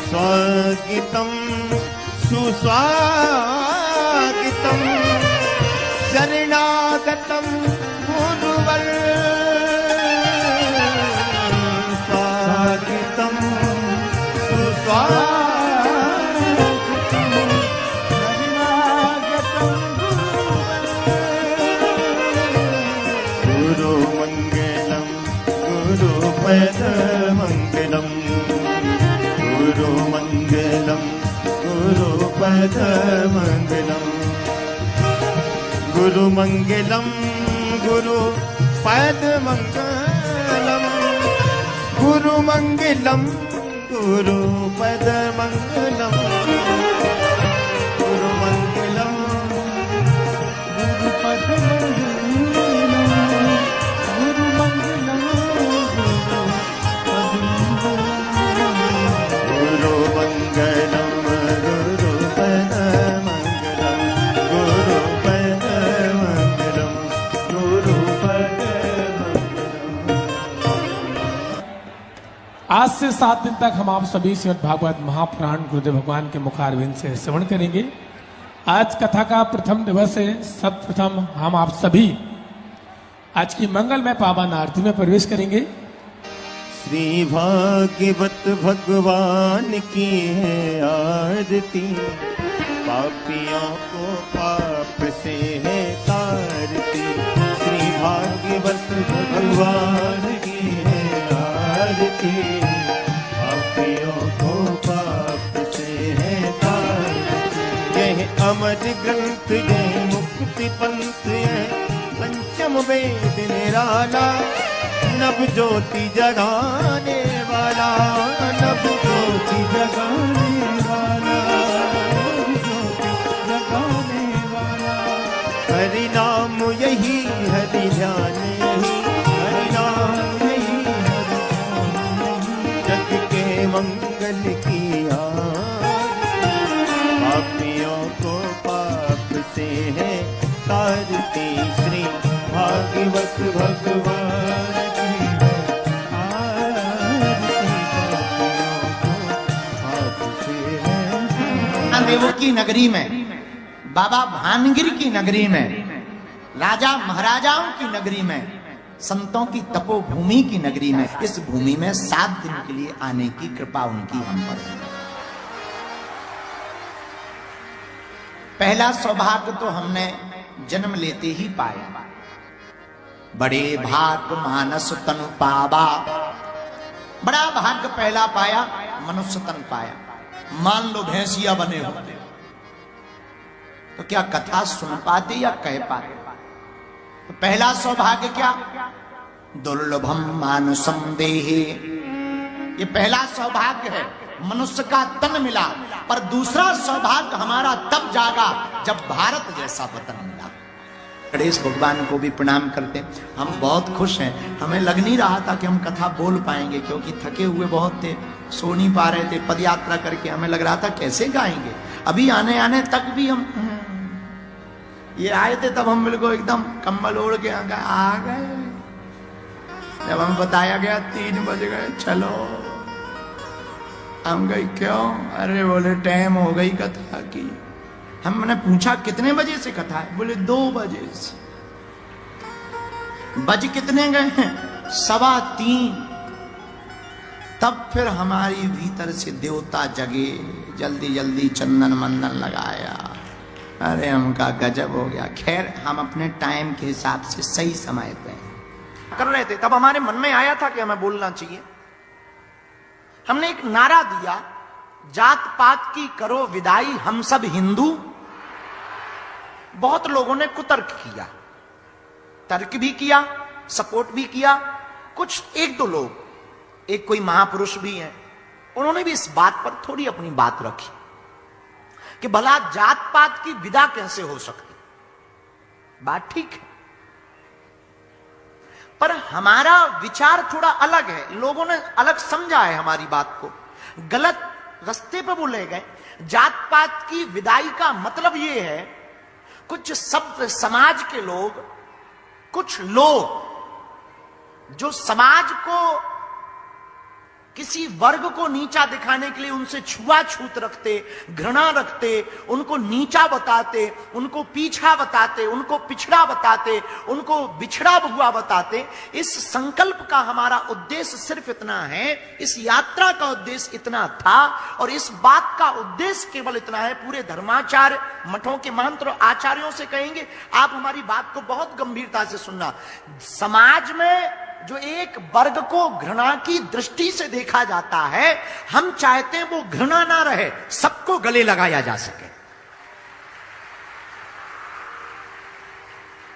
स्वागतं सुस्वागतं शरणागतं गुरुवर स्वागतं सुस्वागतं शरणागतं गुरुवर गुरुमङ्गलं गुरुपदमङ्गलम् गुरुमङ्गलं गुरुपदमङ्गलम् गुरुमङ्गलं गुरुपदमङ्गलम् गुरुमङ्गलं गुरुपदमङ्गलम् गुरुमङ्गलं आज से 7 दिन तक हम आप सभी श्रीमद् भागवत महापुराण गुरुदेव भगवान के मुखारविंद से श्रवण करेंगे। आज कथा का प्रथम दिवस है। सर्वप्रथम हम आप सभी आज की मंगलमय पावन आरती में प्रवेश करेंगे। श्री भागवत भगवान की है आरती, पापियों को पाप से है तारती। श्री भागवत भगवान की है आरती, पापियों को पाप से है तारती। यह अमर ग्रंथ यह मुक्ति पंथ है, पंचम वेद निराला, नभ ज्योति जगाने वाला, नभ ज्योति जगाने वाला, नभ ज्योति जगाने वाला। हरि नाम यही हरि ध्यान यही, हरि नाम यही हरि ध्यान यही, जग के मंगल की पापियों को पाप से है तारती। श्री भागवत भगवान देवों की नगरी में, बाबा भानगिर की नगरी में, राजा महाराजाओं की नगरी में, संतों की तपोभूमि की नगरी में, इस भूमि में 7 दिन के लिए आने की कृपा उनकी हम पर है। पहला सौभाग्य तो हमने जन्म लेते ही पाया। बड़े भाग्य मानस तनु पावा, बड़ा भाग्य पहला पाया, मनुष्य तन पाया। मान लो भैंसिया बने हो तो क्या कथा सुन पाते या कह पाते? तो पहला सौभाग्य क्या? दुर्लभम मानुषम देहे, ये पहला सौभाग्य है, मनुष्य का तन मिला। पर दूसरा सौभाग्य हमारा तब जागा जब भारत जैसा वतन मिला। गणेश भगवान को भी प्रणाम करते। हम बहुत खुश हैं। हमें लग नहीं रहा था कि हम कथा बोल पाएंगे, क्योंकि थके हुए बहुत थे, सो नहीं पा रहे थे पद यात्रा करके। हमें लग रहा था कैसे गाएंगे। अभी आने आने तक भी हम ये आए थे, तब हम बिल्कुल एकदम कंबल ओढ़ के आ गए। जब हमें बताया गया 3 बज गए, चलो, हम गए क्यों? अरे बोले टाइम हो गई कथा की। हमने पूछा कितने बजे से कथा है? बोले 2 बजे से। बज कितने गए हैं? 3:15। तब फिर हमारी भीतर से देवता जगे, जल्दी जल्दी चंदन मंदन लगाया। अरे हमका गजब हो गया। खैर हम अपने टाइम के हिसाब से सही समय पे कर रहे थे। तब हमारे मन में आया था कि हमें बोलना चाहिए। हमने एक नारा दिया, जात पात की करो विदाई, हम सब हिंदू। बहुत लोगों ने कुतर्क किया, तर्क भी किया, सपोर्ट भी किया। कुछ 1-2 लोग, एक कोई महापुरुष भी हैं, उन्होंने भी इस बात पर थोड़ी अपनी बात रखी कि भला जात पात की विदा कैसे हो सकती। बात ठीक है, पर हमारा विचार थोड़ा अलग है। लोगों ने अलग समझा है हमारी बात को, गलत रास्ते पे वो ले गए। जात पात की विदाई का मतलब ये है, कुछ सब समाज के लोग, कुछ लोग जो समाज को किसी वर्ग को नीचा दिखाने के लिए उनसे छुआछूत रखते, घृणा रखते, उनको नीचा बताते, उनको पीछा बताते, उनको पिछड़ा बताते, उनको बिछड़ा हुआ बताते। इस संकल्प का हमारा उद्देश्य सिर्फ इतना है, इस यात्रा का उद्देश्य इतना था, और इस बात का उद्देश्य केवल इतना है। पूरे धर्माचार्य मठों के महंत और आचार्यों से कहेंगे, आप हमारी बात को बहुत गंभीरता से सुनना। समाज में जो एक वर्ग को घृणा की दृष्टि से देखा जाता है, हम चाहते हैं वो घृणा ना रहे, सबको गले लगाया जा सके।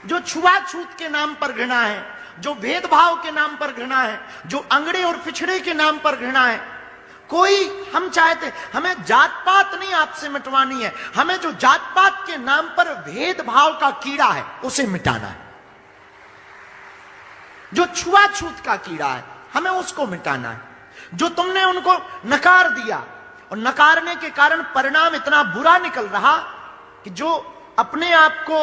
जो छुआछूत के नाम पर घृणा है, जो भेदभाव के नाम पर घृणा है, जो अंगड़े और पिछड़े के नाम पर घृणा है, कोई हम चाहते, हमें जात पात नहीं आपसे मिटवानी है, हमें जो जात पात के नाम पर भेदभाव का कीड़ा है उसे मिटाना है। जो छुआछूत का कीड़ा है हमें उसको मिटाना है। जो तुमने उनको नकार दिया और नकारने के कारण परिणाम इतना बुरा निकल रहा कि जो अपने आप को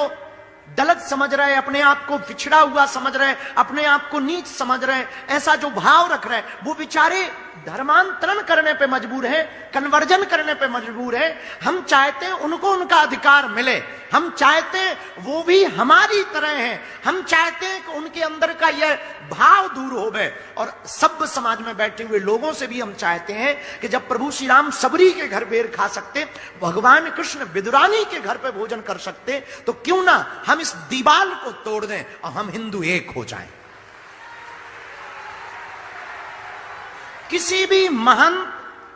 दलित समझ रहे, अपने आप को पिछड़ा हुआ समझ रहे, अपने आप को नीच समझ रहे, ऐसा जो भाव रख रहे, वो बेचारे धर्मांतरण करने पे मजबूर है, कन्वर्जन करने पे मजबूर है। हम चाहते हैं उनको उनका अधिकार मिले, हम चाहते हैं वो भी हमारी तरह हैं, हम चाहते हैं कि उनके अंदर का यह भाव दूर हो गए। और सभ्य समाज में बैठे हुए लोगों से भी हम चाहते हैं कि जब प्रभु श्री राम सबरी के घर बेर खा सकते, भगवान कृष्ण विदुरानी के घर पे भोजन कर सकते, तो क्यों ना हम इस दीवार को तोड़ दें और हम हिंदू एक हो जाएं। किसी भी महंत,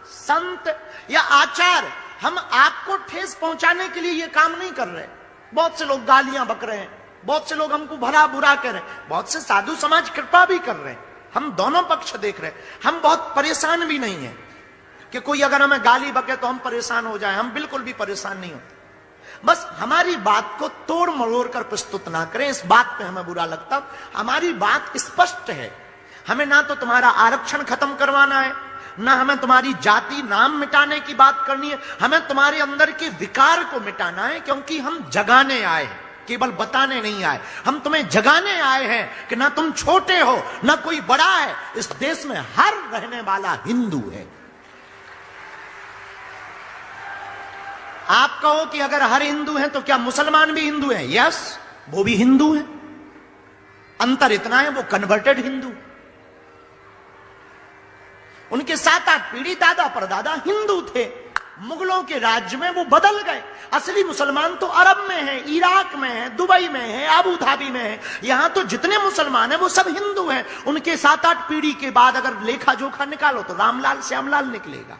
संत या आचार्य हम आपको ठेस पहुंचाने के लिए यह काम नहीं कर रहे। बहुत से लोग गालियां बक रहे हैं, बहुत से लोग हमको भला बुरा कह रहे हैं, बहुत से साधु समाज कृपा भी कर रहे हैं, हम दोनों पक्ष देख रहे हैं। हम बहुत परेशान भी नहीं है कि कोई अगर हमें गाली बके तो हम परेशान हो जाए, हम बिल्कुल भी परेशान नहीं होते। बस हमारी बात को तोड़ मरोड़ कर प्रस्तुत ना करें, इस बात पे हमें बुरा लगता। हमारी बात स्पष्ट है, हमें ना तो तुम्हारा आरक्षण खत्म करवाना है, ना हमें तुम्हारी जाति नाम मिटाने की बात करनी है, हमें तुम्हारे अंदर के विकार को मिटाना है। क्योंकि हम जगाने आए हैं, केवल बताने नहीं आए। हम तुम्हें जगाने आए हैं कि ना तुम छोटे हो ना कोई बड़ा है, इस देश में हर रहने वाला हिंदू है। आप कहो कि अगर हर हिंदू है तो क्या मुसलमान भी हिंदू हैं? यस, वो भी हिंदू हैं। अंतर इतना है, वो कन्वर्टेड हिंदू, उनके 7-8 पीढ़ी दादा परदादा हिंदू थे। मुगलों के राज्य में वो बदल गए। असली मुसलमान तो अरब में है, इराक में है, दुबई में है, अबू धाबी में है। यहां तो जितने मुसलमान हैं वो सब हिंदू हैं। उनके 7-8 पीढ़ी के बाद अगर लेखा जोखा निकालो तो रामलाल श्यामलाल निकलेगा।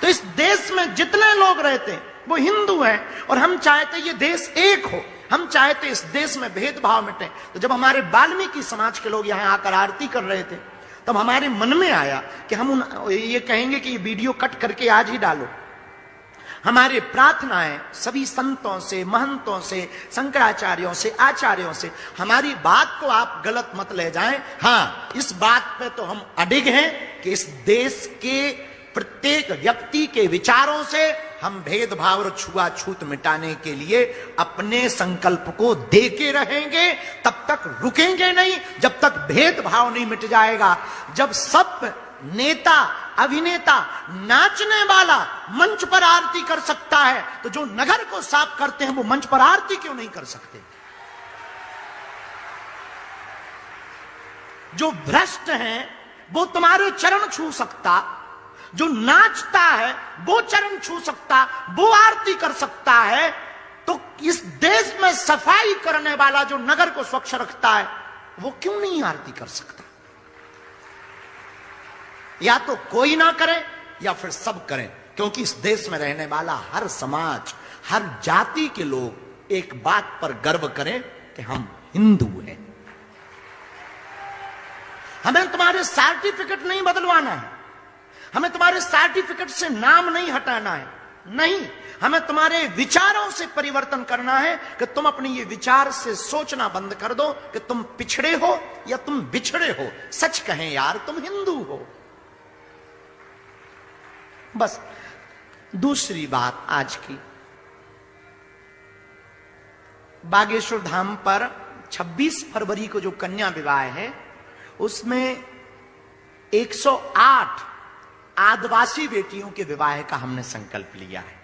तो इस देश में जितने लोग रहते हैं वो हिंदू हैं, और हम चाहते ये देश एक हो, हम चाहते इस देश में भेदभाव मिटे। तो जब हमारे वाल्मीकि समाज के लोग यहां आकर आरती कर रहे थे, तब हमारे मन में आया कि हम ये कहेंगे कि ये वीडियो कट करके आज ही डालो। हमारे प्रार्थनाएं सभी संतों से, महंतों से, शंकराचार्यों से, आचार्यों से, हमारी बात को आप गलत मत ले जाएं। हाँ, इस बात पे तो हम अडिग हैं कि इस देश के प्रत्येक व्यक्ति के विचारों से हम भेदभाव और छुआछूत मिटाने के लिए अपने संकल्प को देके रहेंगे। तब तक रुकेंगे नहीं जब तक भेदभाव नहीं मिट जाएगा। जब सब नेता, अभिनेता, नाचने वाला मंच पर आरती कर सकता है, तो जो नगर को साफ करते हैं वो मंच पर आरती क्यों नहीं कर सकते? जो भ्रष्ट हैं वो तुम्हारे चरण छू सकता, जो नाचता है वो चरण छू सकता, वो आरती कर सकता है, तो इस देश में सफाई करने वाला जो नगर को स्वच्छ रखता है वो क्यों नहीं आरती कर सकता? या तो कोई ना करे या फिर सब करें, क्योंकि इस देश में रहने वाला हर समाज, हर जाति के लोग एक बात पर गर्व करें कि हम हिंदू हैं। हमें तुम्हारे सर्टिफिकेट नहीं बदलवाना है, हमें तुम्हारे सर्टिफिकेट से नाम नहीं हटाना है, नहीं, हमें तुम्हारे विचारों से परिवर्तन करना है कि तुम अपने ये विचार से सोचना बंद कर दो कि तुम पिछड़े हो या तुम बिछड़े हो। सच कहें यार, तुम हिंदू हो। बस दूसरी बात आज की, बागेश्वर धाम पर 26 फरवरी को जो कन्या विवाह है उसमें 108 आदिवासी बेटियों के विवाह का हमने संकल्प लिया है।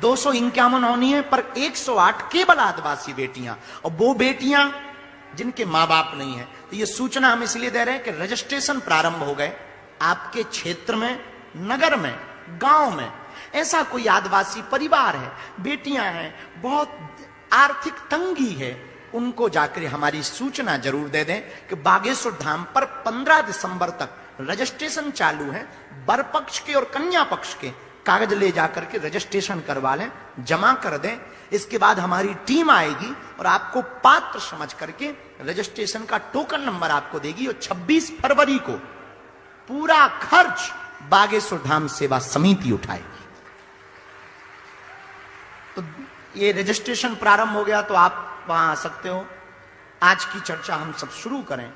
251 होनी है, पर 108 केवल आदिवासी बेटियां, और वो बेटियां जिनके मां बाप नहीं है। तो ये सूचना हम इसलिए दे रहे हैं कि रजिस्ट्रेशन प्रारंभ हो गए। आपके क्षेत्र में, नगर में, गांव में ऐसा कोई आदिवासी परिवार है, बेटियां हैं, बहुत आर्थिक तंगी है, उनको जाकर हमारी सूचना जरूर दे दें कि बागेश्वर धाम पर 15 दिसंबर तक रजिस्ट्रेशन चालू है। वर पक्ष के और कन्या पक्ष के कागज ले जाकर के रजिस्ट्रेशन करवा लें, जमा कर दें। इसके बाद हमारी टीम आएगी और आपको पात्र समझ करके रजिस्ट्रेशन का टोकन नंबर आपको देगी, और 26 फरवरी को पूरा खर्च बागेश्वर धाम सेवा समिति उठाएगी। तो ये रजिस्ट्रेशन प्रारंभ हो गया, तो आप वहां आ सकते हो। आज की चर्चा हम सब शुरू करें।